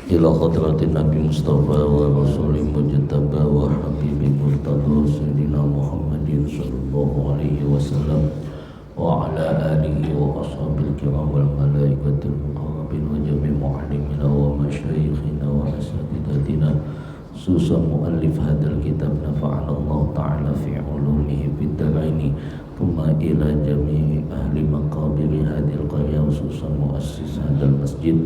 ila hadratin Nabi Mustafa wa Rasulih Mujtaba wa Habibi Murtada Sayyidina Muhammadin sallallahu alaihi wasallam wa ala alihi wa ashabil kiram wal malaikatil muqarrabin wa jami' mu'allimina wa masyayikhina wa asatidatina khususan muallif hadal kitab nafa'ana Allah ta'ala fi ulumihi fid daraini thumma ila jami'i ahli maqabiri hadil qarya khususan muassis hadal masjid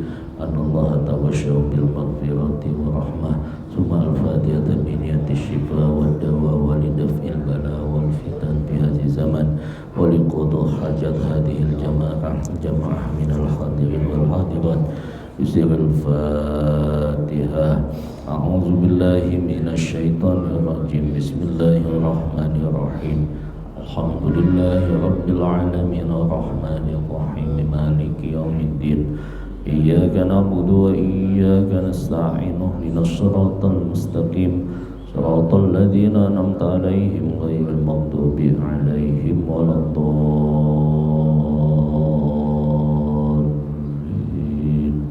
Allah tawasyaw bil maghfirati wa rahmah summa al-fatihata bi niyati shifa wa dawa wa lidaf'il bala wal fitan bi hadhi zaman wa liqadu hajat hadhil jamaah minal hadirin wal hadirat bisiril fatihah. A'udzu billahi minasy syaithanir rajim. Bismillahirrahmanirrahim. Alhamdulillahi rabbil alamin arrahmanir rahim maliki yaumiddin. Iyyaka na'budu wa iyyaka nasta'in ihdinas siratal mustaqim siratal ladzina an'amta 'alaihim ghairil maghdubi 'alaihim waladdallin.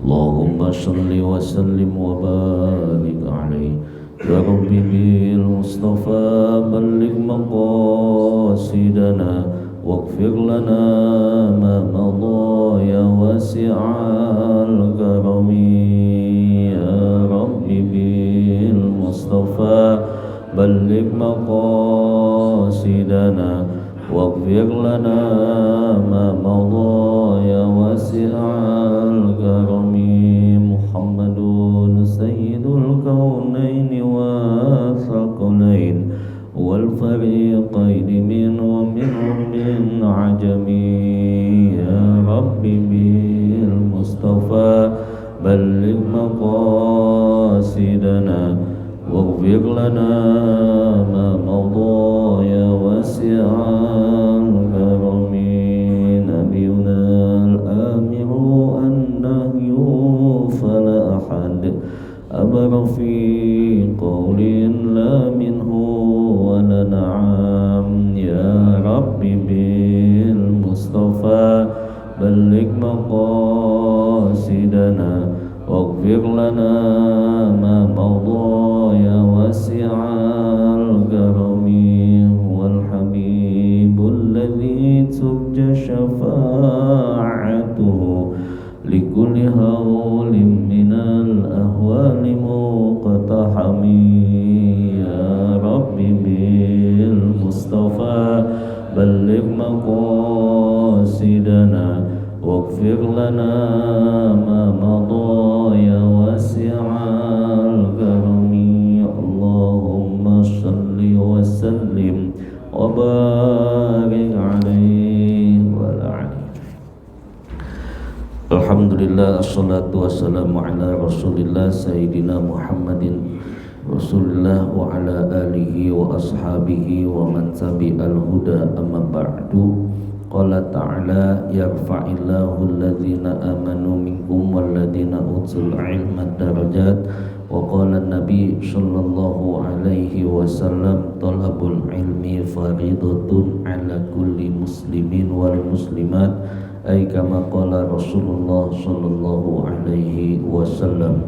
Allahumma shalli wa sallim wa barik 'alaihi ya rabbi bil mustafa balligh maqasidana waghfir lana ma madha ya wasi'al karami ya rabbi bil mustafa balligh maqasidana waghfir lana ma madha ya wasi'al karami. Muhammadun sayyidul kaunaini wa thaqalain wal fariqaini min wa minhum min ajami ya rabbi bil mustafa balligh maqasidana waghfir lana ma madha ya wasi'al karami. Nabiyuna al-amiru an-nahyu fala ahad abara fi qawlin la minhu wala na'am ya rabbi bil mustafa balligh maqasidana waghfir lana ma madha ya wasi'al karami wal habibul ladzi turja syafa'atuhu likulli hawlin minal ahwali muqtahami ya rabbi bil mustafa balligh maqasidana waghfir lana ma madha ya wasi'al karami. Allahumma shalli wa sallim wa barik alaihi wa ala. Alhamdulillah, assalatu wassalamu ala rasulillah sayyidina Muhammadin rasulillah wa ala alihi wa ashabihi wa man tabi'al huda amma ba'du. Qala ta'ala yarfa'illahu alladhina amanu minkum walladhina utul ilma darajat wa qala nabi sallallahu alaihi wasallam talabul ilmi faridatun ala kulli muslimin wal muslimat ay kama qala Rasulullah sallallahu alaihi wasallam.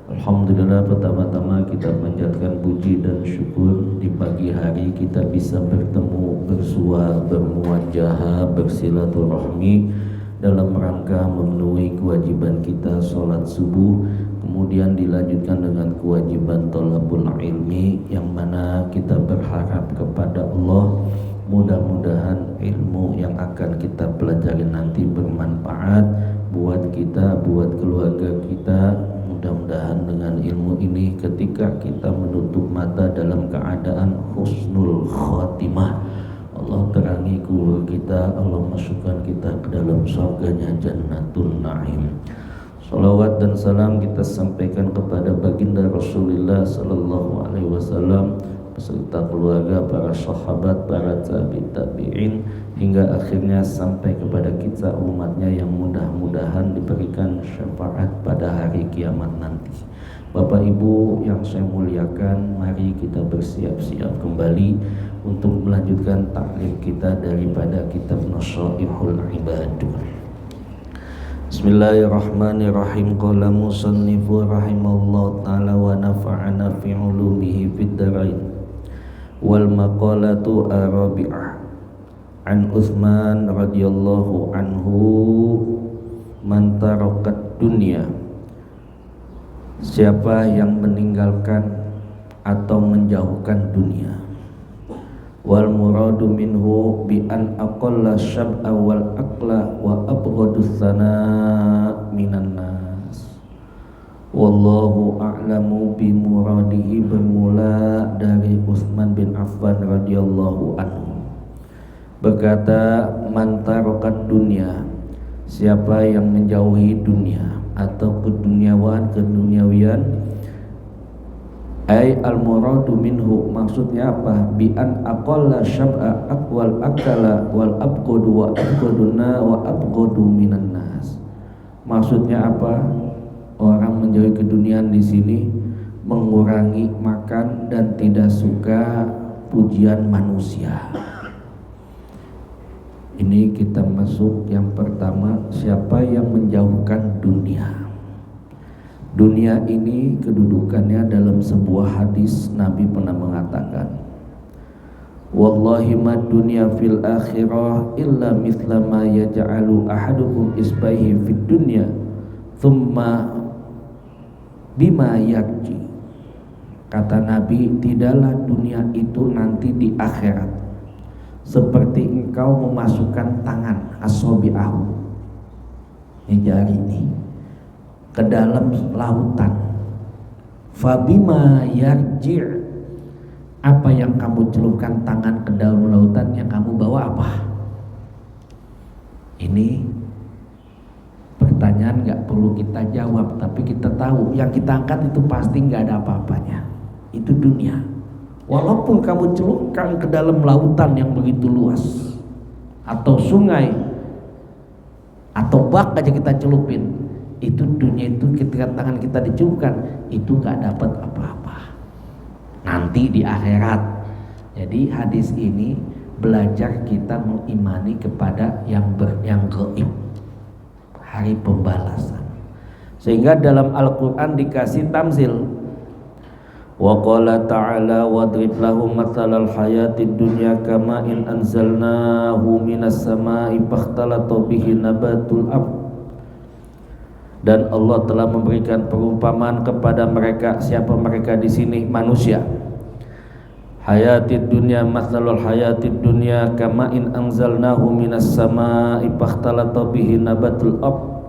Alhamdulillah, pertama-tama kita panjatkan puji dan syukur di pagi hari kita bisa bertemu, bersua, bermuwajahah, bersilaturahmi dalam rangka memenuhi kewajiban kita sholat subuh, kemudian dilanjutkan dengan kewajiban thalabul ilmi yang mana kita berharap kepada Allah mudah-mudahan ilmu yang akan kita pelajari nanti bermanfaat buat kita, buat keluarga kita. Mudah-mudahan dengan ilmu ini ketika kita menutup mata dalam keadaan husnul khatimah, Allah terangi kubur kita, Allah masukkan kita ke dalam surganya Jannatun Na'im. Salawat dan salam kita sampaikan kepada baginda Rasulullah sallallahu alaihi wasallam beserta keluarga, para sahabat, para tabi'in hingga akhirnya sampai kepada kita umatnya yang mudah-mudahan diberikan syafaat pada hari kiamat nanti. Bapak Ibu yang saya muliakan, mari kita bersiap-siap kembali untuk melanjutkan taklim kita daripada kitab Nasaihul Ibad. Bismillahirrahmanirrahim. Qala musannifu rahimallahu ta'ala wa nafa'ana fi ulumihi fid dharain. Wal maqalatu arabi'ah an Utsman radhiyallahu anhu man tarakat dunya. Siapa yang meninggalkan atau menjauhkan dunia. Wal muradu minhu bi an aqalla syab'a wal aqla wa abghadus sana minan nas. Wallahu a'lamu bi muradihi. Bermula dari Utsman bin Affan radhiyallahu anhu berkata, man tarakat dunya, siapa yang menjauhi dunia atau keduniawian, ay al-muradu minhu, maksudnya apa? Bi an aqalla syab'a aqwal akala wal abqadu wa abqaduna wa abqadu minan nas. Maksudnya apa? Orang menjauhi keduniaan di sini mengurangi makan dan tidak suka pujian manusia. Ini kita masuk yang pertama, siapa yang menjauhkan dunia. Dunia ini kedudukannya dalam sebuah hadis Nabi pernah mengatakan, wallahi ma dunya fil akhirah illa mithla ma yaj'alu ahadukum isbaihi fid dunya thumma bima yakji. Kata Nabi, tidaklah dunia itu nanti di akhirat seperti engkau memasukkan tangan asobi'ahu, jari ini, ke dalam lautan. Fabima yarji', apa yang kamu celupkan tangan ke dalam lautan, yang kamu bawa apa? Ini pertanyaan gak perlu kita jawab, tapi kita tahu yang kita angkat itu pasti gak ada apa-apanya. Itu dunia. Walaupun kamu celupkan ke dalam lautan yang begitu luas, atau sungai, atau bak aja kita celupin, itu dunia itu ketika tangan kita dicelupkan, itu gak dapat apa-apa nanti di akhirat. Jadi hadis ini belajar kita mengimani kepada yang gaib, hari pembalasan. Sehingga dalam Al-Quran dikasih tamsil. Wa qala ta'ala wadrib lahum mathalal hayatid dunya kama in anzalnahu minas sama'i fakhtalata bihi nabatul ardh. Dan Allah telah memberikan perumpamaan kepada mereka. Siapa mereka di sini? Manusia. Hayatid dunya, mathalul hayatid dunya kama in anzalnahu minas sama'i fakhtalata bihi nabatul ardh.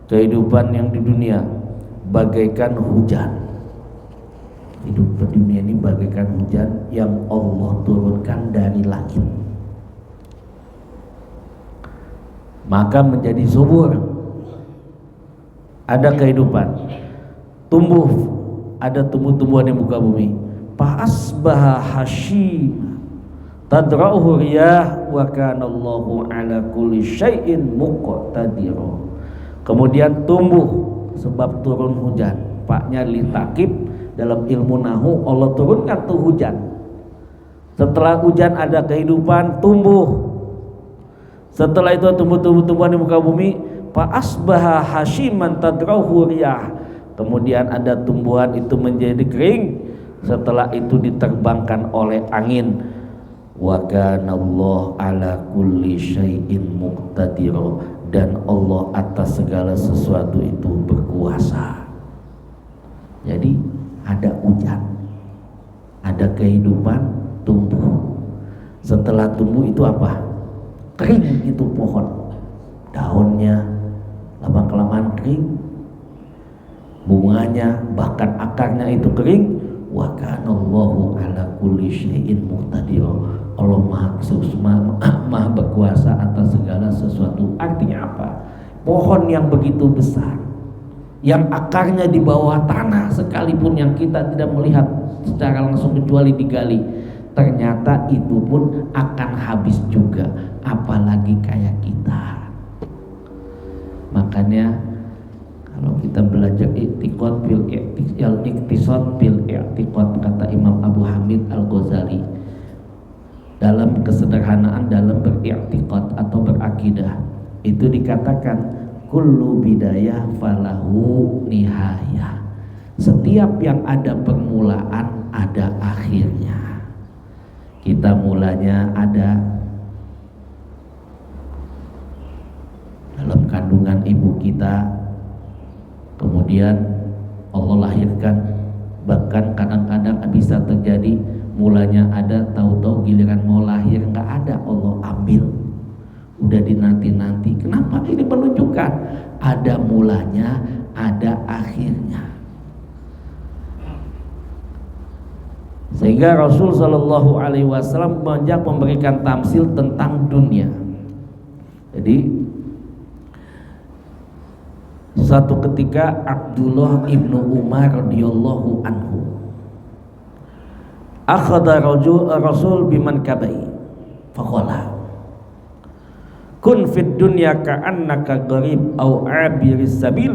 Kehidupan yang di dunia bagaikan hujan. Hidup di dunia ini bagaikan hujan yang Allah turunkan dari langit, maka menjadi subur, ada kehidupan, tumbuh, ada tumbuh-tumbuhan di muka bumi. Fa'asbaha hashim tadra'uhu riyah wa kana Allahu ala kulli syai'in muqtadir. Kemudian tumbuh sebab turun hujan. Paknya litakib. Dalam ilmu nahu, Allah turunkan tuh hujan. Setelah hujan ada kehidupan, tumbuh. Setelah itu tumbuh-tumbuhan di muka bumi. Fa asbaha hashiman tadrahu riyah. Kemudian ada tumbuhan itu menjadi kering. Setelah itu diterbangkan oleh angin. Wa kana Allah ala kulli syai'in muqtadir. Dan Allah atas segala sesuatu itu berkuasa. Jadi ada hujan, ada kehidupan, tumbuh. Setelah tumbuh itu apa? Kering itu pohon, daunnya lama-kelamaan kering, bunganya bahkan akarnya itu kering. Wa kana Allahu ala kulli syai'in muqtadir. Allah maha berkuasa atas segala sesuatu. Artinya apa? Pohon yang begitu besar, yang akarnya di bawah tanah sekalipun, yang kita tidak melihat secara langsung kecuali digali, ternyata itu pun akan habis juga, apalagi kayak kita. Makanya kalau kita belajar i'tiqad bil i'tiqad, kata Imam Abu Hamid Al-Ghazali, dalam kesederhanaan dalam beriktikad atau berakidah, itu dikatakan kullu bidayah falahu nihayah. Setiap yang ada permulaan ada akhirnya. Kita mulanya ada dalam kandungan ibu kita, kemudian Allah lahirkan. Bahkan kadang-kadang bisa terjadi mulanya ada, tahu-tahu giliran mau lahir nggak ada, Allah ambil. Udah dinanti-nanti. Kenapa? Ini menunjukkan ada mulanya, ada akhirnya. Sehingga Rasul Shallallahu Alaihi Wasallam banyak memberikan tamsil tentang dunia. Jadi suatu ketika Abdullah ibnu Umar radhiyallahu anhu akhadha Rasul biman kabai faqala kun fid dunya ka'annaka gharib aw abiris sabil.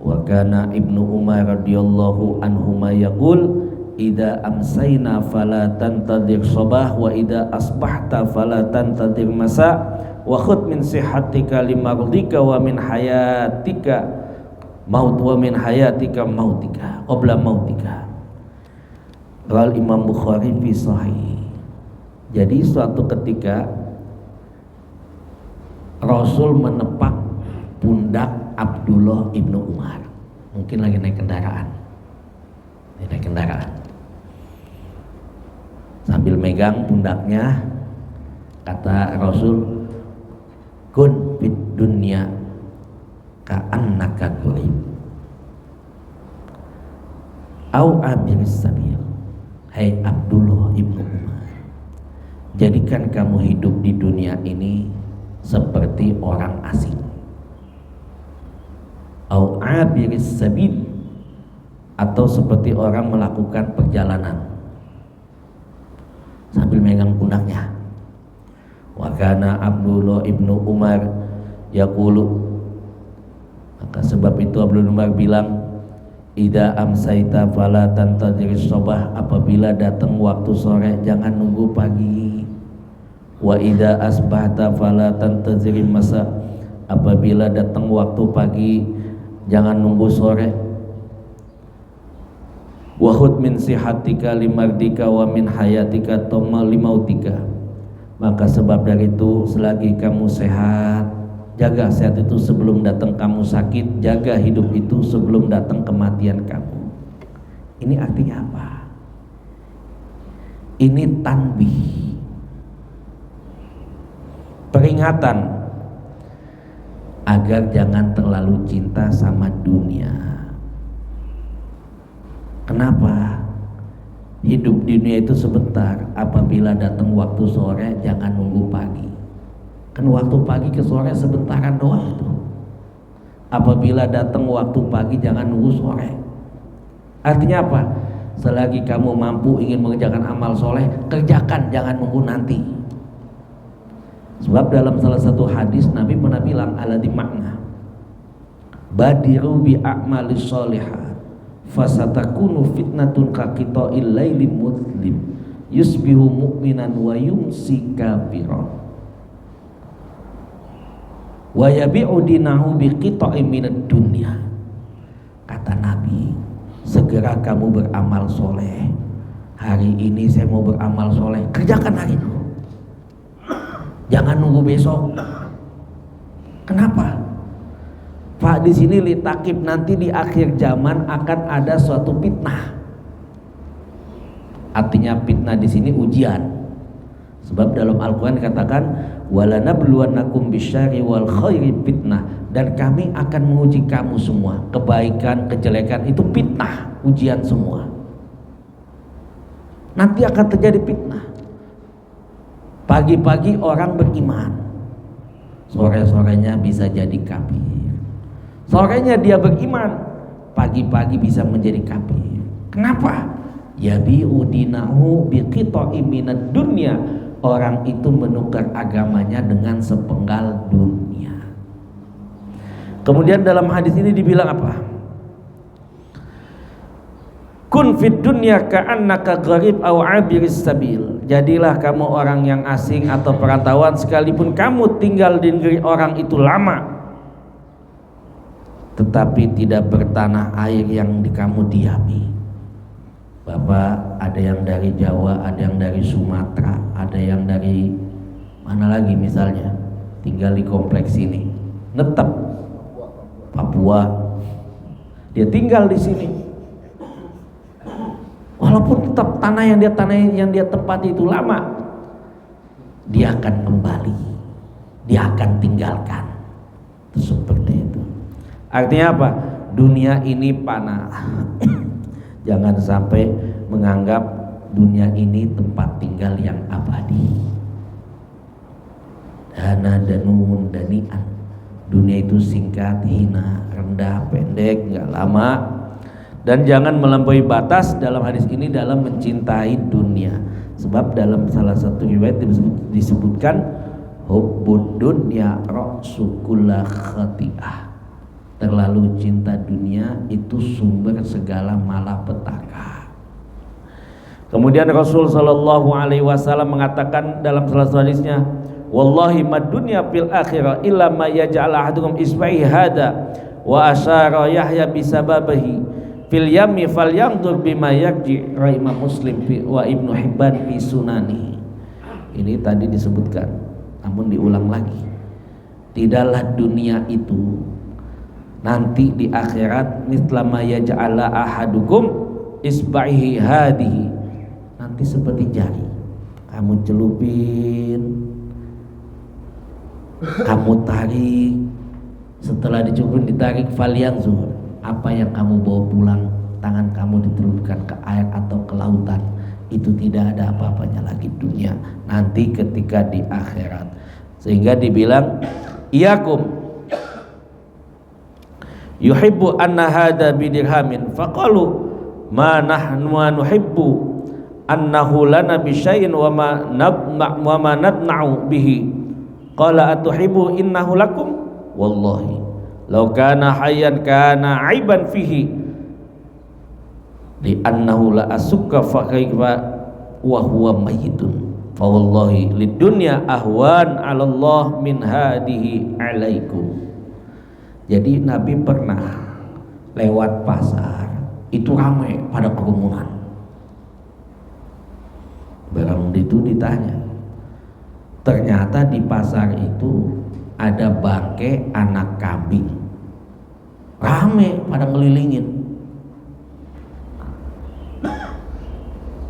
Wa kana ibnu Umar radhiyallahu anhuma yaqul idza amsayna fala tantadir sabah wa idza asbahta fala tantadir masa wa khudh min sihhatika limardika wa min hayatika maut wa min hayatika mautika qabla mautika. Qala Imam Bukhari fi sahih. Jadi suatu ketika Rasul menepak pundak Abdullah ibnu Umar, mungkin lagi naik kendaraan, sambil megang pundaknya, kata Rasul, kun fid dunya ka'annaka gharib au abiris sabil. Hai Abdullah ibnu Umar, jadikan kamu hidup di dunia ini seperti orang asing, au abiris sabil, atau seperti orang melakukan perjalanan sambil megang pundaknya. Wa kana Abdullah ibnu Umar yaqulu, maka sebab itu Abdullah Umar bilang, idza amsaita fala tantadhiris sabah, apabila datang waktu sore jangan nunggu pagi. Wa idza asbahta fala tantadhiris masa, apabila datang waktu pagi jangan nunggu sore. Wa khudh min sihatika limardika wa min hayatika toma limautika, maka sebab dari itu selagi kamu sehat, jaga sehat itu sebelum datang kamu sakit, jaga hidup itu sebelum datang kematian kamu. Ini artinya apa? Ini tanbih, peringatan agar jangan terlalu cinta sama dunia. Kenapa? Hidup di dunia itu sebentar. Apabila datang waktu sore jangan nunggu pagi. Kan waktu pagi ke sore sebentaran doang itu. Apabila datang waktu pagi jangan nunggu sore. Artinya apa? Selagi kamu mampu ingin mengerjakan amal soleh, kerjakan, jangan nunggu nanti. Sebab dalam salah satu hadis Nabi pernah bilang, alladzi makna badiru bi a'malis sholihah fasatakunu fitnatun kaqita'il laili muslim yusbihu mu'minan wa yumsi kafiran wa yabi'u dinahu biqita'in minad dunya. Kata Nabi, segera kamu beramal soleh. Hari ini saya mau beramal soleh, kerjakan hari itu, jangan nunggu besok. Kenapa? Pak, di sini litakib, nanti di akhir zaman akan ada suatu fitnah. Artinya fitnah di sini ujian. Sebab dalam Al-Qur'an dikatakan walanabluwannakum bisyarri wal khairi fitnah, dan kami akan menguji kamu semua. Kebaikan, kejelekan itu fitnah, ujian semua. Nanti akan terjadi fitnah. Pagi-pagi orang beriman, sore-sorenya bisa jadi kafir. Sorenya dia beriman, pagi-pagi bisa menjadi kafir. Kenapa? Yabi'u dinahu biqita'in minad dunya. Orang itu menukar agamanya dengan sepenggal dunia. Kemudian dalam hadis ini dibilang apa? Kun fid dunya ka'annaka gharib aw 'abiris sabil. Jadilah kamu orang yang asing atau perantauan, sekalipun kamu tinggal di negeri orang itu lama. tetapi tidak bertanah air yang kamu diami. Bapak ada yang dari Jawa, ada yang dari Sumatera, ada yang dari mana lagi misalnya, tinggal di kompleks ini, netep Papua, dia tinggal di sini. Walaupun tetap tanah yang dia tempati itu lama, dia akan kembali, dia akan tinggalkan. Seperti itu. Artinya apa? Dunia ini panah. Jangan sampai menganggap dunia ini tempat tinggal yang abadi. Dana danun danian. Dunia itu singkat, hina, rendah, pendek, nggak lama. Dan jangan melampaui batas dalam hadis ini dalam mencintai dunia. Sebab dalam salah satu riwayat disebutkan hubbud dunya ra'su kulli khati'ah. Terlalu cinta dunia itu sumber segala malapetaka. Kemudian Rasul sallallahu alaihi wasallam mengatakan dalam salah satu hadisnya, wallahi mad dunya fil akhirah illa ma yaj'al ahadukum isba'i hada wa asyara Yahya bisababihi fil yami falyanzur bima yakji. Imam Muslim wa Ibnu Hibban fi sunani. Ini tadi disebutkan, namun diulang lagi. Tidaklah dunia itu nanti di akhirat mislama yaj'ala ahadukum isba'ihi hadihi, nanti seperti jari kamu celupin, kamu tarik, setelah dicelupin ditarik, falyanzur, apa yang kamu bawa pulang, tangan kamu ditelupkan ke air atau ke lautan, itu tidak ada apa-apanya lagi dunia nanti ketika di akhirat. Sehingga dibilang iyakum yuhibbu anna hada bidirhamin faqalu ma nahnu nuhibbu annahu lana bisyai'in wa ma nadna'u bihi qala atuhibbu innahu lakum wallahi law kana hayyan kana aiban fihi li annahu la asukka fa kaifa wa huwa mayyitun fa wallahi lid dunya ahwan 'ala Allah min hadihi 'alaikum. Jadi Nabi pernah lewat pasar, itu ramai pada kerumunan. Barang itu ditanya, ternyata di pasar itu ada bangkai anak kambing, ramai pada ngelilingin.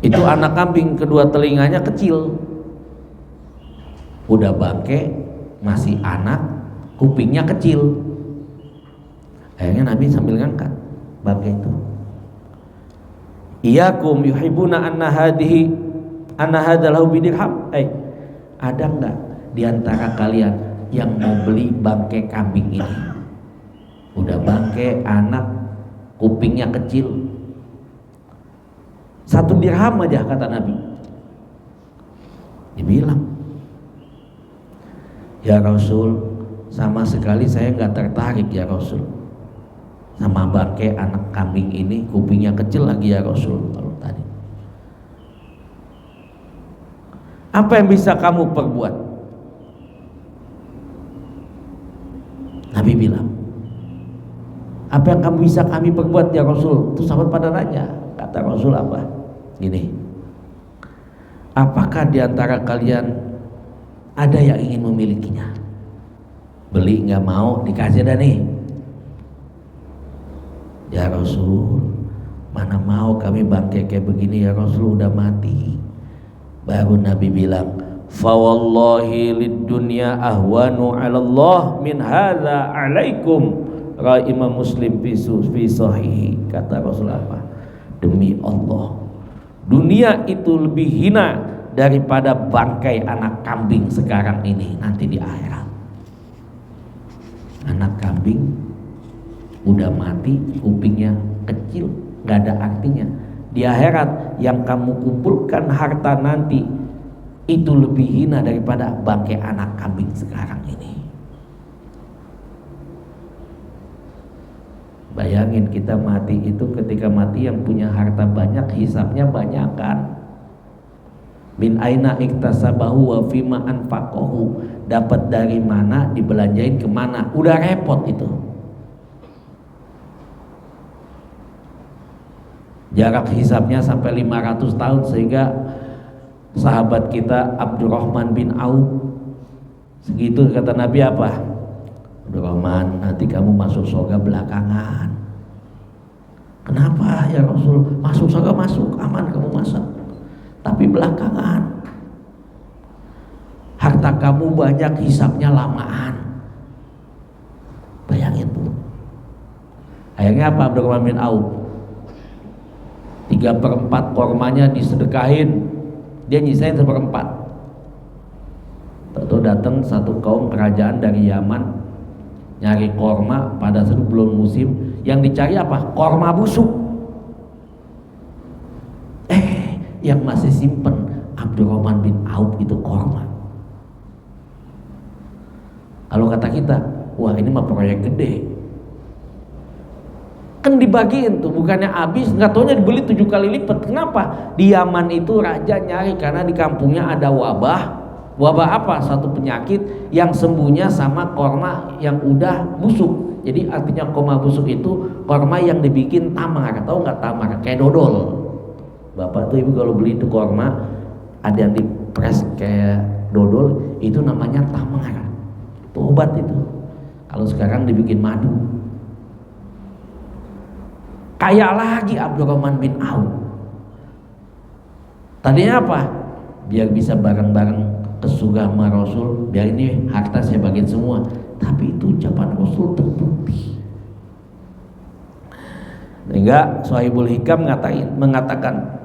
Itu anak kambing, kedua telinganya kecil, udah bangkai, masih anak, kupingnya kecil. Akhirnya Nabi sambil ngangkat bangkai itu. Iyakum yuhibbuna anna hadalahu bidirham. Ada enggak di antara kalian yang mau beli bangkai kambing ini? Udah bangkai anak, kupingnya kecil, 1 dirham aja kata Nabi. Dibilang, ya Rasul, sama sekali saya enggak tertarik ya Rasul sama bangkai anak kambing ini, kupingnya kecil lagi ya Rasul. Kalau tadi, apa yang bisa kamu perbuat? Nabi bilang, apa yang kamu bisa kami perbuat ya Rasul? Itu sahabat pada nanya, kata Rasul apa? Gini, apakah di antara kalian ada yang ingin memilikinya? Beli nggak mau, dikasih dah nih. Ya Rasul, mana mau kami bangkai kayak begini ya Rasul, udah mati. Baru Nabi bilang, fa wallahi lid dunya ahwanu 'ala Allah min hadza 'alaikum. Imam Muslim fi sahih. Kata Rasul apa? Demi Allah, dunia itu lebih hina daripada bangkai anak kambing sekarang ini nanti di akhirat. Anak kambing udah mati, kupingnya kecil, gak ada artinya. Di akhirat yang kamu kumpulkan harta nanti itu lebih hina daripada bangkai anak kambing sekarang ini. Bayangin kita mati itu, ketika mati yang punya harta banyak, hisabnya banyak kan. Min aina iktasabahu wa fima anfaqahu, dapat dari mana, dibelanjain kemana, udah repot itu. Jarak hisabnya sampai 500 tahun, sehingga sahabat kita Abdurrahman bin Auf segitu kata Nabi apa? Abdurrahman, nanti kamu masuk surga belakangan. Kenapa ya Rasul? Masuk surga masuk, aman kamu masuk. Tapi belakangan. Harta kamu banyak, hisabnya lamaan. Bayangin Bu. Akhirnya apa Abdurrahman bin Auf? 3/4 kormanya disedekahin, dia nyisain 1/4. Tahu datang satu kaum kerajaan dari Yaman nyari korma, pada saat belum musim, yang dicari apa? Korma busuk. Yang masih simpen Abdurrahman bin Auf itu korma. Kalau kata kita, wah ini mah proyek gede. Kan dibagiin tuh, bukannya habis, nggak taunya dibeli 7 kali lipat. Kenapa? Di Yaman itu raja nyari karena di kampungnya ada wabah. Wabah apa? Satu penyakit yang sembuhnya sama korma yang udah busuk. Jadi artinya korma busuk itu korma yang dibikin tamar. Tahu nggak tamar? Kayak dodol. Bapak tuh ibu kalau beli itu korma ada yang dipres kayak dodol, itu namanya tamar. Itu obat itu. Kalau sekarang dibikin madu. Kaya lagi Abdurrahman bin Auf. Tadinya apa? Biar bisa bareng-bareng ke surga sama Rasul, biar ini harta saya bagiin semua. Tapi itu ucapan Rasul terbukti. Sehingga Shahibul Hikam mengatakan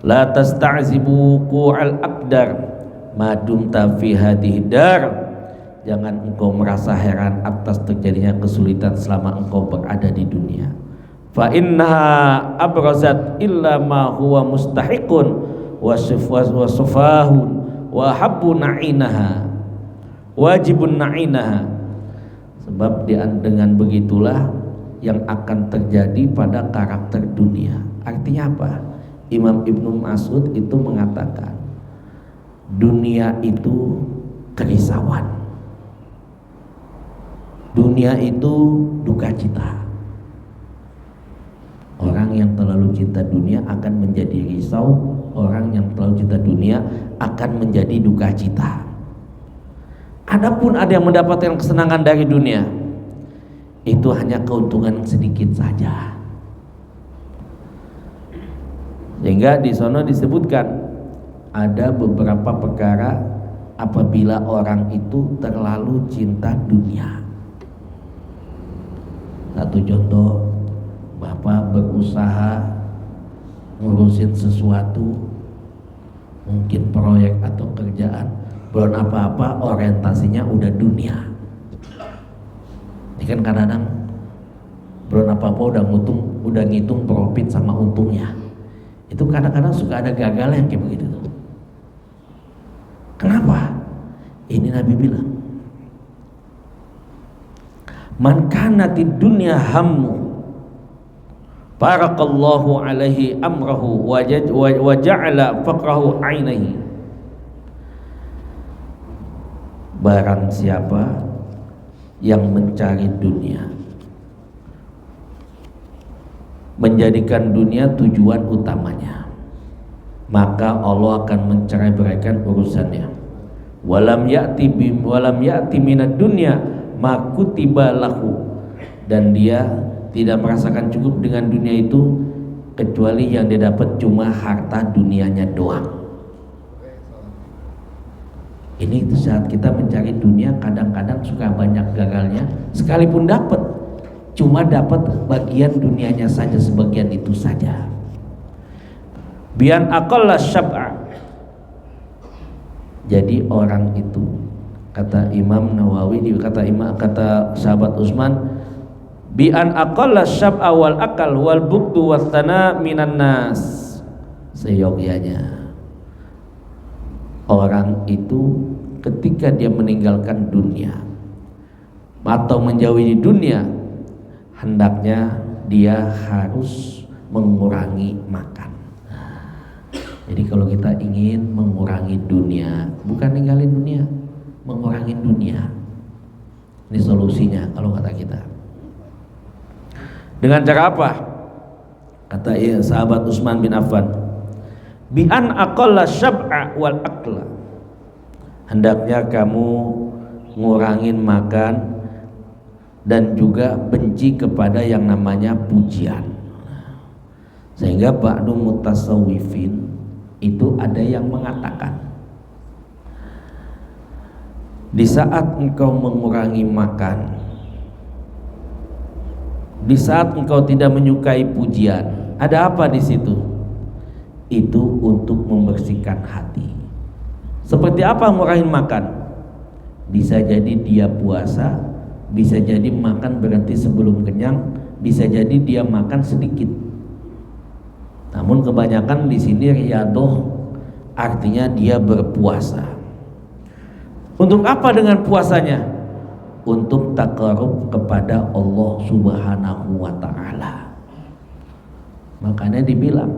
la tasta'zibu qu'al aqdar ma dumta fi hadhihi dar. Jangan engkau merasa heran atas terjadinya kesulitan selama engkau berada di dunia. Fa innaha abrazat illa ma huwa mustahiqun wa sufahun wa habbu na'inaha wajibun na'inaha. Sebab dengan begitulah yang akan terjadi pada karakter dunia. Artinya apa? Imam Ibnu Mas'ud itu mengatakan dunia itu kerisauan, dunia itu duka cita. Orang yang terlalu cinta dunia akan menjadi risau, orang yang terlalu cinta dunia akan menjadi duka cita. Adapun ada yang mendapatkan kesenangan dari dunia, itu hanya keuntungan sedikit saja. Sehingga di sana disebutkan ada beberapa perkara apabila orang itu terlalu cinta dunia. Satu contoh, Bapak berusaha ngurusin sesuatu, mungkin proyek atau kerjaan, belum apa-apa orientasinya udah dunia. Ini kan kadang-kadang belum apa-apa udah ngitung profit sama untungnya. Itu kadang-kadang suka ada gagal yang kayak begitu tuh. Kenapa? Ini Nabi bilang, man kanatid dunya hammu barakallahu alaihi amrahu wa ja'ala faqrahu ainihi. Barang siapa yang mencari dunia, menjadikan dunia tujuan utamanya, maka Allah akan mencerai-beraikan urusannya. Walam ya'ti minad dunya ma kutiba lahu, dan dia tidak merasakan cukup dengan dunia itu kecuali yang dia dapat cuma harta dunianya doang. Ini saat kita mencari dunia kadang-kadang suka banyak gagalnya, sekalipun dapat cuma dapat bagian dunianya saja, sebagian itu saja. Bian aqalla syab'a. Jadi orang itu, kata Imam Nawawi, kata sahabat Utsman, bi an aqalla syab'a wal akal wal buktu wathana minan nas. Seyogyanya orang itu ketika dia meninggalkan dunia atau menjauhi dunia, hendaknya dia harus mengurangi makan. Jadi kalau kita ingin mengurangi dunia, bukan ninggalin dunia, mengurangi dunia. Ini solusinya kalau kata kita. Dengan cara apa? Kata sahabat Utsman bin Affan, bi an aqalla syab'a wal aqla, hendaknya kamu ngurangin makan dan juga benci kepada yang namanya pujian. Sehingga ba'du mutasawwifin itu ada yang mengatakan, di saat engkau mengurangi makan, di saat engkau tidak menyukai pujian, ada apa di situ? Itu untuk membersihkan hati. Seperti apa mengurangi makan? Bisa jadi dia puasa, bisa jadi makan berhenti sebelum kenyang, bisa jadi dia makan sedikit. Namun kebanyakan di sini riyadoh, artinya dia berpuasa. Untuk apa dengan puasanya? Untuk taqarrub kepada Allah Subhanahu wa ta'ala. Makanya dibilang,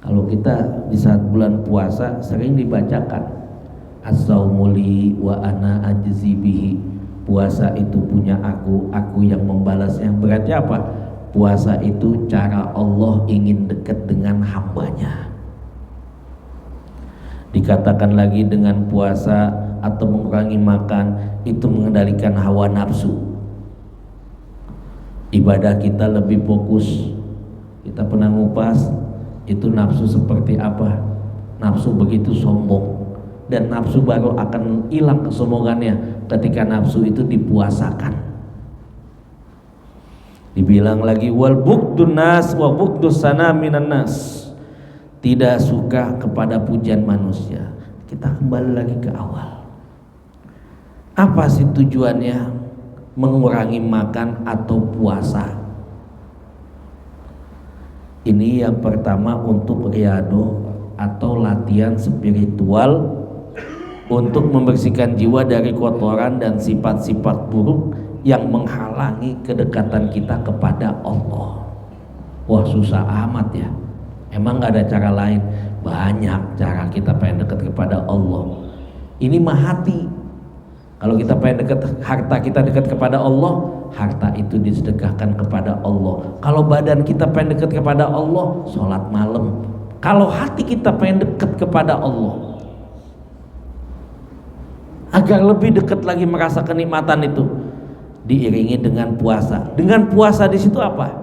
kalau kita di saat bulan puasa sering dibacakan as-saumu li wa ana ajzi bihi, puasa itu punya aku yang membalasnya. Berarti apa? Puasa itu cara Allah ingin dekat dengan hambanya. Dikatakan lagi dengan puasa atau mengurangi makan itu mengendalikan hawa nafsu. Ibadah kita lebih fokus. Kita pernah ngupas itu nafsu seperti apa? Nafsu begitu sombong, dan nafsu baru akan hilang kesombongannya ketika nafsu itu dipuasakan. Dibilang lagi wal bughdun nas wa bughdus sana minan nas, tidak suka kepada pujian manusia. Kita kembali lagi ke awal. Apa sih tujuannya mengurangi makan atau puasa? Ini yang pertama untuk riyadhah atau latihan spiritual untuk membersihkan jiwa dari kotoran dan sifat-sifat buruk yang menghalangi kedekatan kita kepada Allah. Wah, susah amat ya. Emang gak ada cara lain? Banyak cara kita pengen dekat kepada Allah. Ini mah hati. Kalau kita pengen dekat, harta kita dekat kepada Allah, harta itu disedekahkan kepada Allah. Kalau badan kita pengen dekat kepada Allah, sholat malam. Kalau hati kita pengen dekat kepada Allah, agar lebih dekat lagi merasa kenikmatan itu, diiringi dengan puasa. Dengan puasa di situ apa?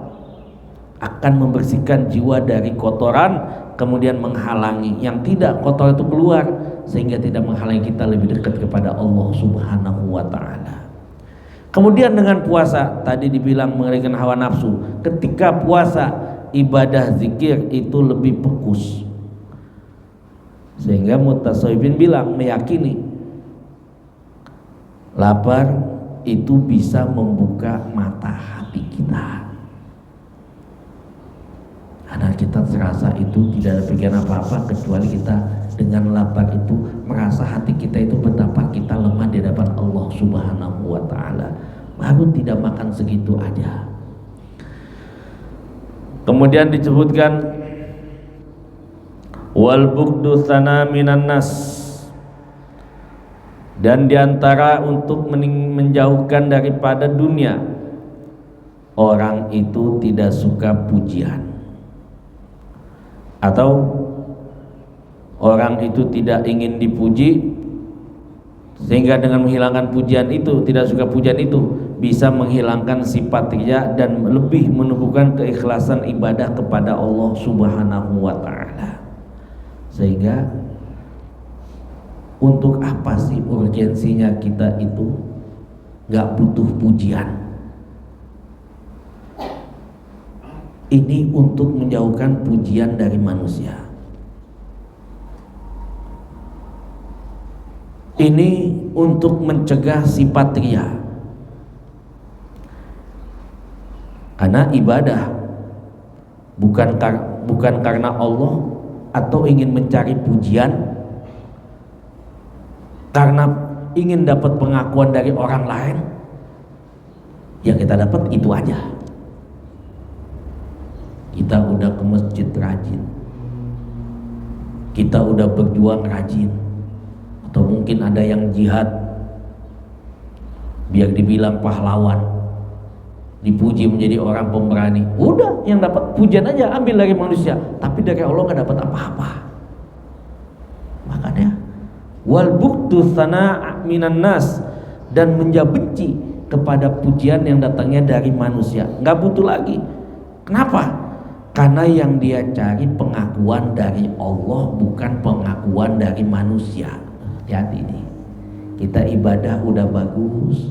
Akan membersihkan jiwa dari kotoran, kemudian menghalangi yang tidak kotor itu keluar, sehingga tidak menghalangi kita lebih dekat kepada Allah Subhanahu wa ta'ala. Kemudian dengan puasa tadi dibilang mengendalikan hawa nafsu. Ketika puasa, ibadah zikir itu lebih fokus, sehingga mutasawwifin bilang, meyakini lapar itu bisa membuka mata hati kita. Karena kita terasa itu tidak ada pikiran apa-apa kecuali kita dengan lapar itu merasa hati kita itu betapa kita lemah di hadapan Allah Subhanahu wa ta'ala. Baru tidak makan segitu aja. Kemudian disebutkan wal bughdu sana minan nas, dan diantara untuk menjauhkan daripada dunia, orang itu tidak suka pujian, atau orang itu tidak ingin dipuji, sehingga dengan menghilangkan pujian itu, tidak suka pujian itu, bisa menghilangkan sifat riya dan lebih menumbuhkan keikhlasan ibadah kepada Allah Subhanahu wa ta'ala. Sehingga untuk apa sih urgensinya kita itu gak butuh pujian? Ini untuk menjauhkan pujian dari manusia. Ini untuk mencegah sifat riya. Karena ibadah bukan karena Allah atau ingin mencari pujian, karena ingin dapat pengakuan dari orang lain. Yang kita dapat itu aja. Kita udah ke masjid rajin, kita udah berjuang rajin, atau mungkin ada yang jihad biar dibilang pahlawan. dipuji menjadi orang pemberani. Udah, yang dapat pujian aja ambil dari manusia, tapi dari Allah nggak dapat apa-apa. Makanya wal buktu sana minan nas, dan menjadi kepada pujian yang datangnya dari manusia, nggak butuh lagi. Kenapa? Karena yang dia cari pengakuan dari Allah, bukan pengakuan dari manusia. Hati-hati nih, kita ibadah udah bagus,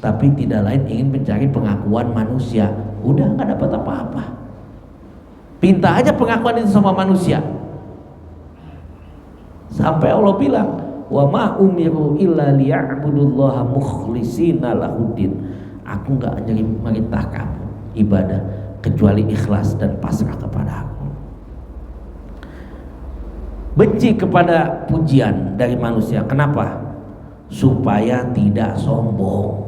tapi tidak lain ingin mencari pengakuan manusia, udah nggak dapat apa-apa. Pinta aja pengakuan itu sama manusia. Sampai Allah bilang, wa ma umiru illa liya'budullaha mukhlishina lahuddin. Aku nggak jadi merintah kamu ibadah kecuali ikhlas dan pasrah kepada aku. Benci kepada pujian dari manusia. Kenapa? Supaya tidak sombong.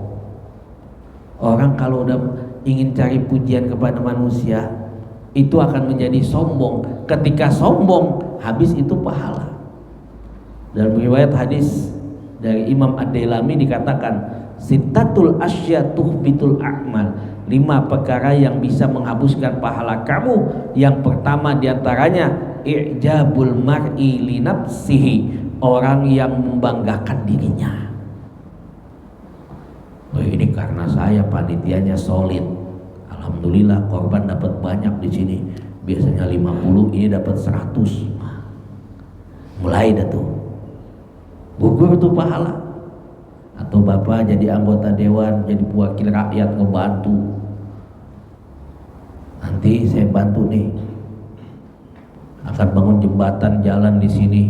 Orang kalau udah ingin cari pujian kepada manusia, itu akan menjadi sombong. Ketika sombong, habis itu pahala. Dalam riwayat hadis dari Imam Ad-Dailami dikatakan, sittatul asya tuhbitul a'mal, 5 perkara yang bisa menghapuskan pahala kamu. Yang pertama diantaranya i'jabul mar'i li nafsihi, orang yang membanggakan dirinya. Oh, ini karena saya panitianya solid, alhamdulillah korban dapat banyak di sini. Biasanya 50, ini dapat 100. Mulai dah tuh gugur tuh pahala. Atau bapak jadi anggota dewan, jadi wakil rakyat ngebantu. Nanti saya bantu nih, akan bangun jembatan jalan di sini.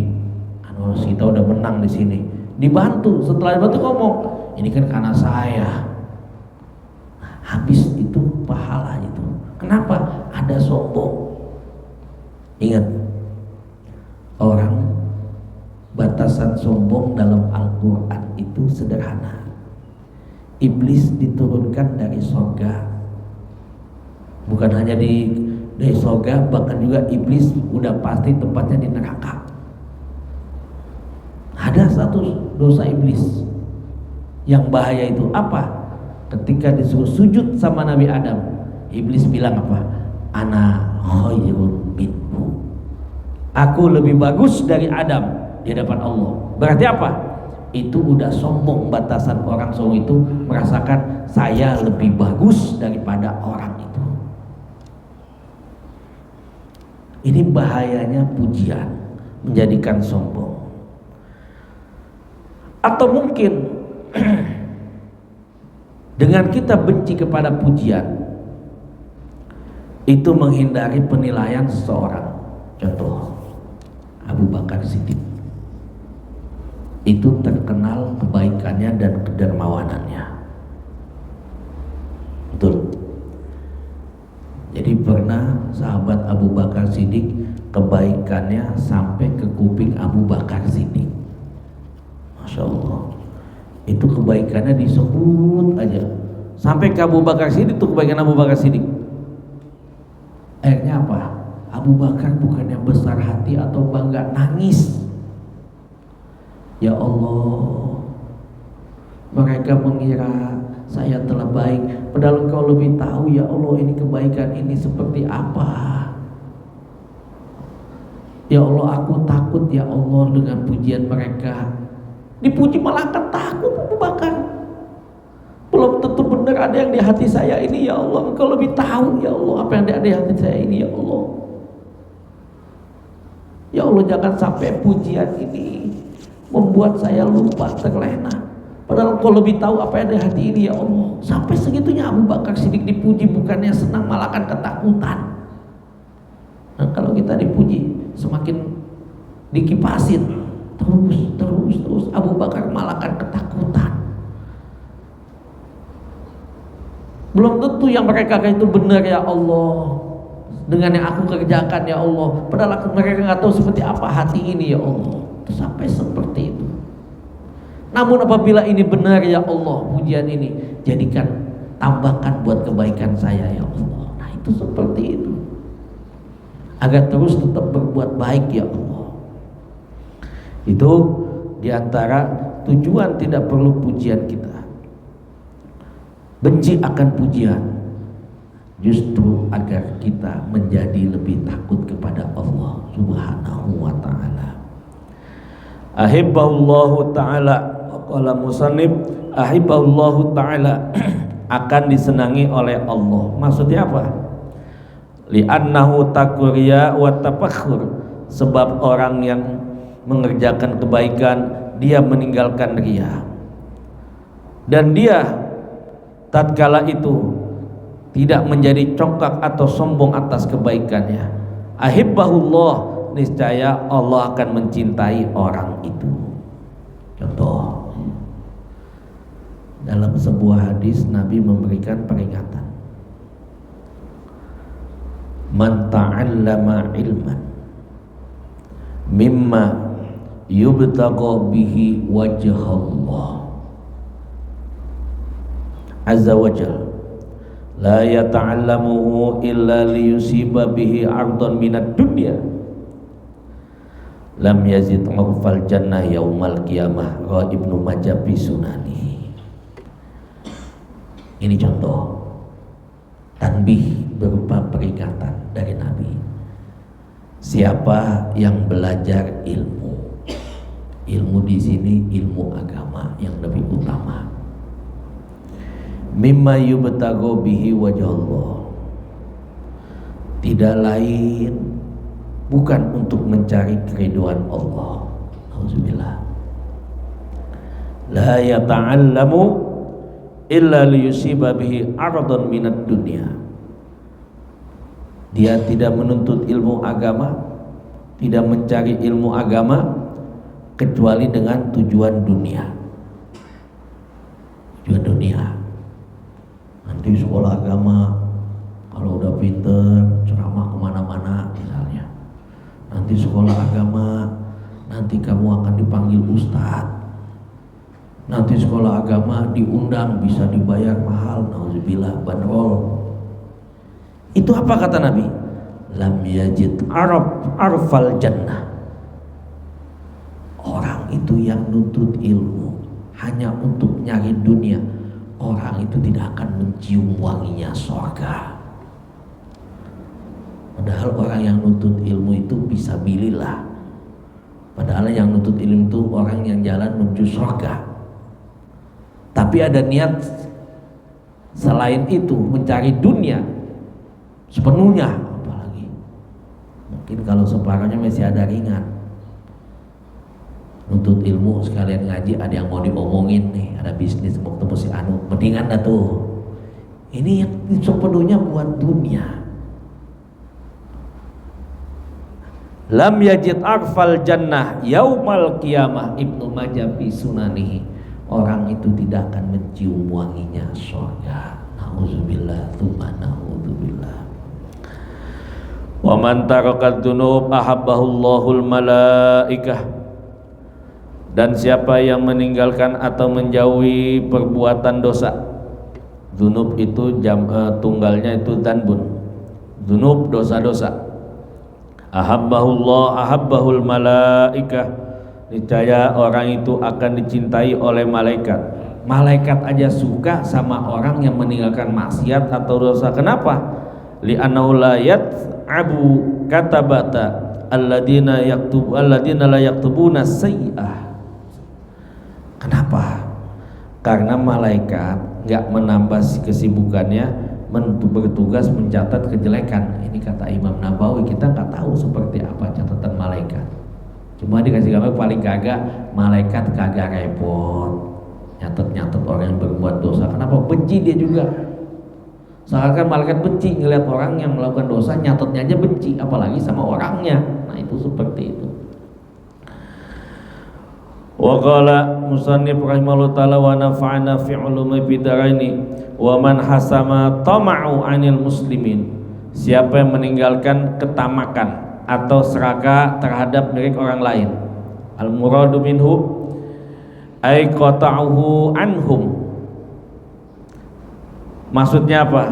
Kita udah menang di sini, dibantu. Setelah dibantu ngomong, ini kan karena saya. Habis itu pahala itu. Kenapa? Ada sombong. Ingat, orang batasan sombong dalam Al-Quran itu sederhana. Iblis diturunkan dari surga, bukan hanya dari surga, bahkan juga iblis udah pasti tempatnya di neraka. Ada satu dosa iblis yang bahaya, itu apa? Ketika disuruh sujud sama Nabi Adam, iblis bilang apa? Ana khairun minhu, aku lebih bagus dari Adam di hadapan Allah. Berarti apa? Itu udah sombong. Batasan orang sombong itu merasakan saya lebih bagus daripada orang itu. Ini bahayanya pujian, menjadikan sombong. Atau mungkin dengan kita benci kepada pujian, itu menghindari penilaian seseorang. Contoh, Abu Bakar Siddiq itu terkenal kebaikannya dan kedermawanannya. Betul. Jadi pernah sahabat Abu Bakar Siddiq kebaikannya sampai ke kuping Abu Bakar Siddiq. Masya Allah, itu kebaikannya disebut aja sampai ke Abu Bakar Siddiq. Itu kebaikan Abu Bakar Siddiq. Akhirnya apa? Abu Bakar bukan yang besar hati atau bangga, nangis. Ya Allah, mereka mengira saya telah baik, padahal Engkau lebih tahu ya Allah ini kebaikan ini seperti apa. Ya Allah, aku takut ya Allah dengan pujian mereka. Dipuji malah takut Abu Bakar. Belum tentu benar ada yang di hati saya ini ya Allah. Engkau lebih tahu ya Allah apa yang ada di hati saya ini ya Allah. Ya Allah, jangan sampai pujian ini membuat saya lupa, terlena. Padahal Engkau lebih tahu apa yang ada di hati ini ya Allah. Sampai segitunya Abu Bakar Siddiq dipuji, bukannya senang malah kan ketakutan. Nah, kalau kita dipuji semakin dikipasin terus Abu Bakar malah kan ketakutan. Belum tentu yang mereka itu benar ya Allah dengan yang aku kerjakan ya Allah, padahal mereka nggak tahu seperti apa hati ini ya Allah. Sampai seperti itu. Namun apabila ini benar ya Allah, pujian ini jadikan, tambahkan buat kebaikan saya ya Allah. Nah itu seperti itu, agar terus tetap berbuat baik ya Allah. Itu diantara tujuan tidak perlu pujian kita. Benci akan pujian, justru agar kita menjadi lebih takut kepada Allah Subhanahu wa taala. Ahibbahullahu taala, qala musannif ahibbahullahu taala akan disenangi oleh Allah. Maksudnya apa? Li'annahu taqriya wa tafakhur, sebab orang yang mengerjakan kebaikan dia meninggalkan riya, dan dia tatkala itu tidak menjadi congkak atau sombong atas kebaikannya. Ahibbahullah, niscaya Allah akan mencintai orang itu. Contoh, dalam sebuah hadis Nabi memberikan peringatan, man ta'allama ilman mimma yubtagha bihi wajhallah azza wajalla la yata'allamuhu illa liyusiba bihi ardan minad dunya lam yazid urfal jannah yaumal qiyamah. Rawi Ibnu Majah fi sunani. Ini contoh tanbih berupa peringatan dari Nabi. Siapa yang belajar ilmu di sini ilmu agama yang lebih utama, mimma yubtago bihi wajah Allah, tidak lain bukan untuk mencari keriduan Allah. Nauzubillah. La yata'allamu illa liyusiba bihi ardan minad dunya. Dia tidak menuntut ilmu agama, tidak mencari ilmu agama kecuali dengan tujuan dunia. Tujuan dunia. Nanti sekolah agama, kalau udah pinter ceramah kemana-mana misalnya. Nanti sekolah agama, nanti kamu akan dipanggil ustadz. Nanti sekolah agama diundang bisa dibayar mahal, nauzubillah, bandrol. Itu apa kata Nabi? Lam yajid arfal jannah. Orang itu yang nuntut ilmu hanya untuk nyari dunia, orang itu tidak akan mencium wanginya surga. Padahal orang yang nuntut ilmu itu bisa bilillah. Padahal yang nuntut ilmu itu orang yang jalan menuju surga. Tapi ada niat selain itu mencari dunia sepenuhnya, apalagi mungkin kalau separuhnya masih ada ringan. Nuntut ilmu sekalian ngaji, ada yang mau diomongin nih, ada bisnis mau ketemu si Anu, mendingan dah tuh. Ini yang sepenuhnya buat dunia. Lam yajid arfal jannah yaumal qiyamah. Ibnu Majah fi sunanihi. Orang itu tidak akan mencium wanginya surga. Nauzubillah tsumma naudzubillah. Wa man taraka dzunub ahabbahullahul malaikah. Dan siapa yang meninggalkan atau menjauhi perbuatan dosa. Dzunub itu tunggalnya itu dzanbun. Dzunub dosa-dosa. Ahabbahullah ahabbahul malaikah. Niscaya orang itu akan dicintai oleh malaikat. Malaikat aja suka sama orang yang meninggalkan maksiat atau dosa. Kenapa? Li'annahu la yat'abu katabata alladina la yaktubuna sayyi'ah. Kenapa? Karena malaikat nggak menambah kesibukannya bertugas mencatat kejelekan. Ini kata Imam Nabawi, kita nggak tahu seperti apa catatan malaikat. Cuma dikasih gambar paling kagak, malaikat kagak repot nyatet orang yang berbuat dosa. Kenapa? Benci dia juga. Seakan malaikat benci ngelihat orang yang melakukan dosa, nyatetnya aja benci, apalagi sama orangnya. Nah itu seperti itu. Wa qala musannif rahimahullah ta'ala wa nafa'ana fi ulumi bidaraini wa man hasama tama'u 'anil muslimin. Siapa yang meninggalkan ketamakan atau serakah terhadap milik orang lain, al muradu minhu ay qata'uhu anhum. Maksudnya apa?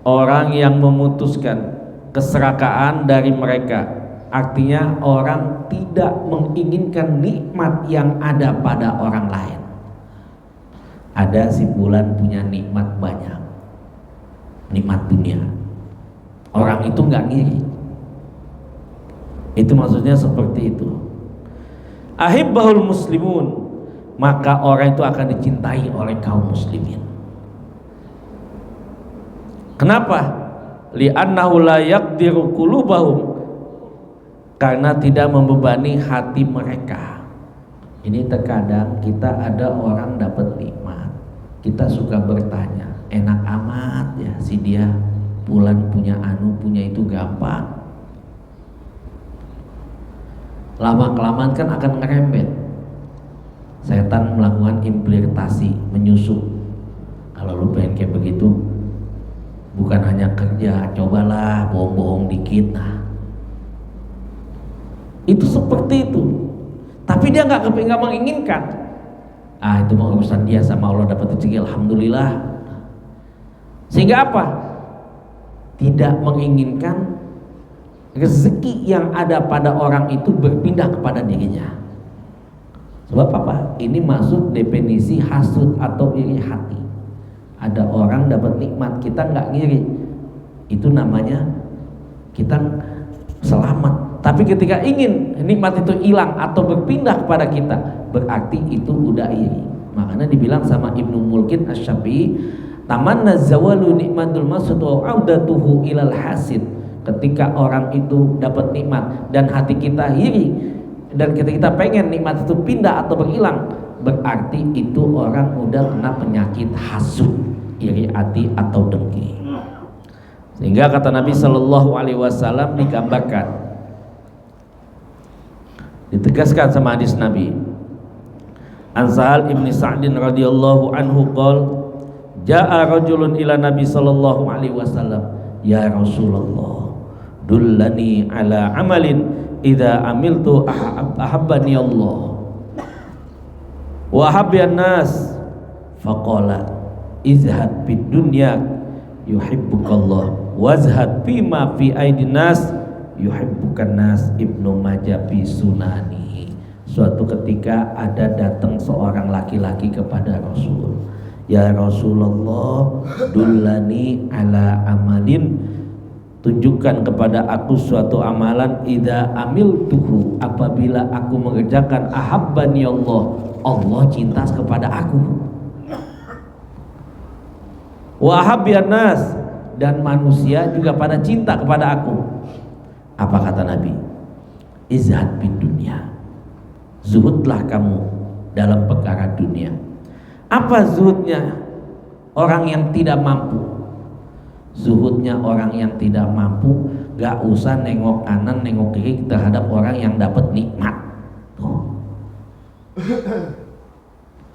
Orang yang memutuskan keserakahan dari mereka, artinya orang tidak menginginkan nikmat yang ada pada orang lain. Ada si fulan punya nikmat banyak, nikmat dunia. Orang itu nggak ngiri. Itu maksudnya seperti itu. Ahibbahul muslimun, maka orang itu akan dicintai oleh kaum muslimin. Kenapa? Li'annahu la yaqdiru qulubahum, karena tidak membebani hati mereka. Ini terkadang kita ada orang dapat nikmat, kita suka bertanya, enak amat ya si dia bulan punya punya itu gampang. Lama-kelamaan kan akan ngerembet. Setan melakukan infiltrasi, menyusup. Kalau lu pengen kayak begitu, bukan hanya kerja, cobalah bohong-bohong dikit. Nah, itu seperti itu. Tapi dia nggak menginginkan. Itu mah urusan dia sama Allah, dapat rezeki, alhamdulillah. Sehingga apa? Tidak menginginkan rezeki yang ada pada orang itu berpindah kepada dirinya. Sebab apa? Ini masuk definisi hasud atau iri hati. Ada orang dapat nikmat, kita nggak ngiri, itu namanya kita selamat. Tapi ketika ingin nikmat itu hilang atau berpindah kepada kita, berarti itu udah iri. Makanya dibilang sama Ibnu Mulkin Asy-Syafi'i, tamanna zawalu nikmatul masud wa audatuhu ilal hasid. Ketika orang itu dapat nikmat dan hati kita iri, dan kita pengen nikmat itu pindah atau berhilang, berarti itu orang udah kena penyakit hasud, iri hati atau dengki. Sehingga kata Nabi Shallallahu Alaihi Wasallam digambarkan, ditegaskan sama hadis Nabi. An Sahal ibni Sa'din radhiyallahu anhu qol, jaa rajulun ila Nabi Shallallahu Alaihi Wasallam, ya Rasulullah, dullani ala amalin idza amiltu ahabbani Allah wa habyan nas, faqala izhad bid dunya yuhibbukallah wazhad fima fi aidin nas yuhibbukan nas. Ibnu Majah fi sunani. Suatu ketika ada datang seorang laki-laki kepada Rasul, ya Rasulullah, dullani ala amalin, tunjukkan kepada aku suatu amalan, idza amiltuhu, apabila aku mengerjakan, ahabbani Allah, Allah cinta kepada aku, wa habyan nas, dan manusia juga pada cinta kepada aku. Apa kata Nabi? Izhad bid dunya, zuhudlah kamu dalam perkara dunia. Apa zuhudnya orang yang tidak mampu? Zuhudnya orang yang tidak mampu gak usah nengok kanan nengok kiri terhadap orang yang dapat nikmat.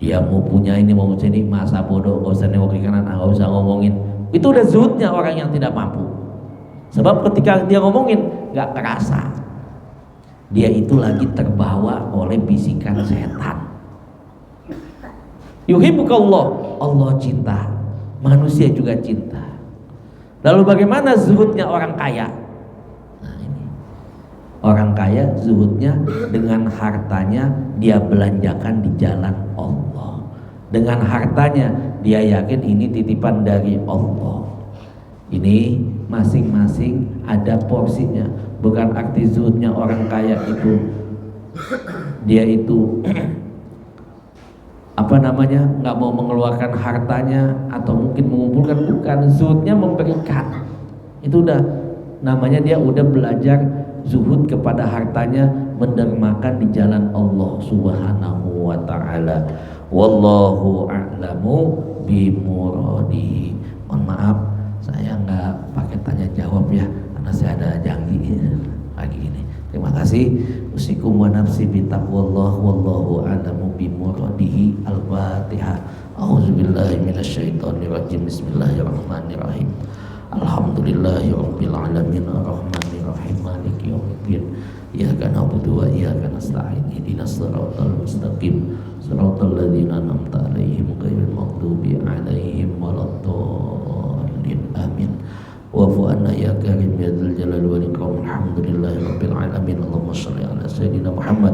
Ya mau punya ini mau punya ini, masa bodoh, gak usah nengok kiri kanan, gak usah ngomongin. Itu udah zuhudnya orang yang tidak mampu. Sebab ketika dia ngomongin gak terasa, dia itu lagi terbawa oleh bisikan setan. Yuhibbukallah, Allah cinta, manusia juga cinta. Lalu bagaimana zuhudnya orang kaya? Nah ini, orang kaya zuhudnya dengan hartanya dia belanjakan di jalan Allah. Dengan hartanya dia yakin ini titipan dari Allah. Ini masing-masing ada porsinya. Bukan arti zuhudnya orang kaya itu dia itu nggak mau mengeluarkan hartanya atau mungkin mengumpulkan, bukan. Zuhudnya memberikan. Itu udah namanya dia udah belajar zuhud kepada hartanya, mendermakan di jalan Allah Subhanahu wa taala. Wallahu a'lamu bimuradihi. Mohon maaf saya nggak pakai tanya jawab ya, karena saya ada janji pagi ini. Terima kasih. Usikum wa nafsi bitaqwallah wallahu a'lamu bimuradihi. Al-Fatihah. A'udzubillahi minasyaitonirrajim. Bismillahirrahmanirrahim. Alhamdulillahirabbil alamin arrahmanirrahim maliki yaumiddin. Iyyaka na'budu wa iyyaka nasta'in. Ihdinas siratal mustaqim. Siratal ladzina an'amta 'alaihim ghairil maghdubi 'alaihim waladdallin. Amin. Wa'fu anna ya karim ya dzal jalali wal ikram. Alhamdulillahi rabbil alamin. Allahumma shalli ala sayyidina Muhammad.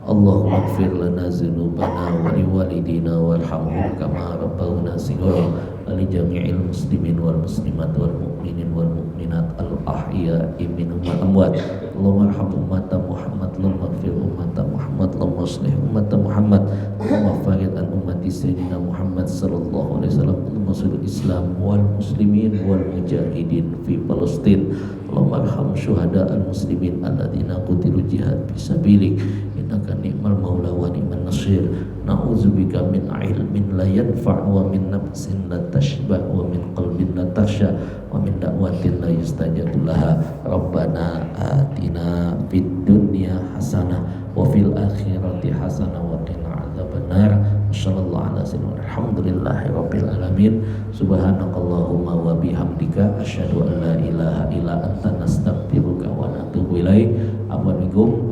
Allahumma ighfir lana dzunubana wa liwalidina warhamhum kama rabbawna shighara. li jami'il muslimin wal muslimat wal mu'minin wal mu'minat al ahya'i minhum wal amwat. Allahumma arham ummata Muhammad, Allahumma ighfir ummata Muhammad, Allahumma aslih ummata Muhammad, Allahumma farid an ummati sayyidina Muhammad sallallahu alaihi wasallam. Allahumma sul Islam wal muslimin wal mujahidin fi Palestin. Allahumma arham syuhada al muslimin alladzina qutilu jihad fisabilik, innaka ni'mal maula wa ni'man nasir. Na'udzubika min ilmin la yanfa' wa min nafsin la tashba' wa min qalbin la takhsha wa min da'watin la yustajabu laha. Rabbana atina fid dunya hasanah wa fil akhirati hasanah wa qina adzabannar. Sallallahu ala sayyidina alhamdulillahi rabbil alamin. Subhanakallahumma wa bihamdika asyhadu an la ilaha illa anta nastaghfiruka wa natubu ilaik.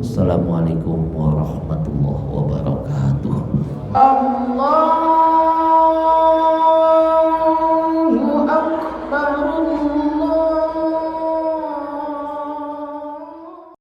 Assalamualaikum warahmatullahi wabarakatuh. Allah